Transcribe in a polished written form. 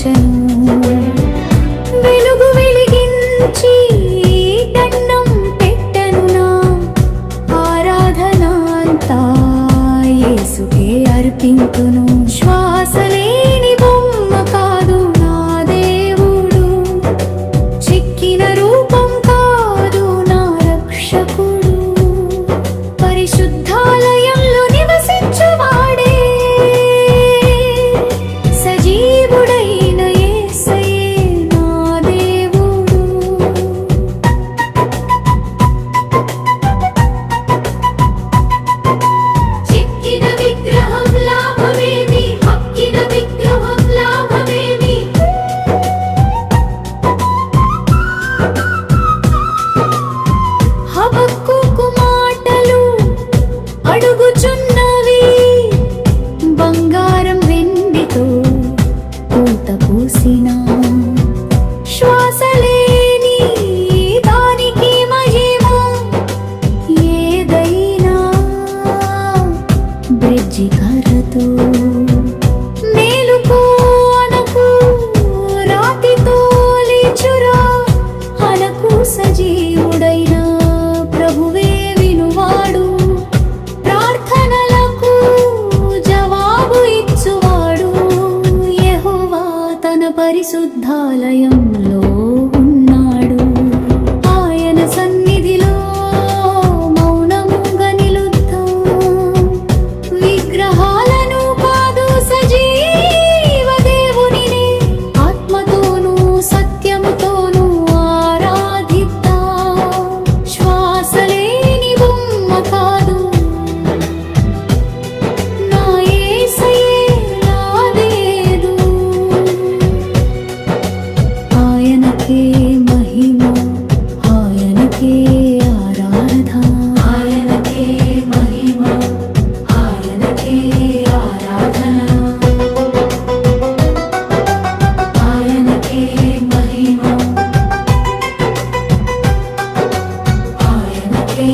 కరుణించను. వెలుగు వెలిగించి దండం పెట్టను. నా ఆరాధన అంతా యేసుకే అర్పింతును. శ్వాస లేని బొమ్మ కాదు నా దేవుడు, చెక్కిన రూపం కాదు నా రక్షకుడు. పరిశుద్ధాలయంలో నివసించువాడే సజీవుడైన యేసయ్యే నా దేవుడు. చెక్కిన విగ్రహం లాభమేమి, హక్కిన విగ్రహం లాభమేమి. హబక్కూకు మాటలు అడుగుచున్నవి, బంగారం వెండితో పూత పూసిన శ్వాస లేని దానికి మహిమ. ఏదైనా బ్రిడ్జి కర్రతో మేలుకో అనకు, రాతితో లేచురా అనకు. సజీవుడైన ప్రభువే వినువాడు, ప్రార్థనలకు జవాబు ఇచ్చువాడు. యెహోవా తన పరిశుద్ధాలయంలో ఉన్నాడు. ఆయన సన్నిధిలో మౌనముగా నిలుద్దాం. విగ్రహాలను కాదు సజీవ దేవునినే ఆత్మతోనూ సత్యముతోనూ ఆరాధిద్దాం. శ్వాస లేని బొమ్మ కాదు నా యేసయ్యే నా దేవుడు. ఆయనకే మహిమ, ఆయనకే ఆరాధన. ఆయనకే మహిమ, ఆయనకే ఆరాధన. ఆయనకే మహిమ, ఆయనకే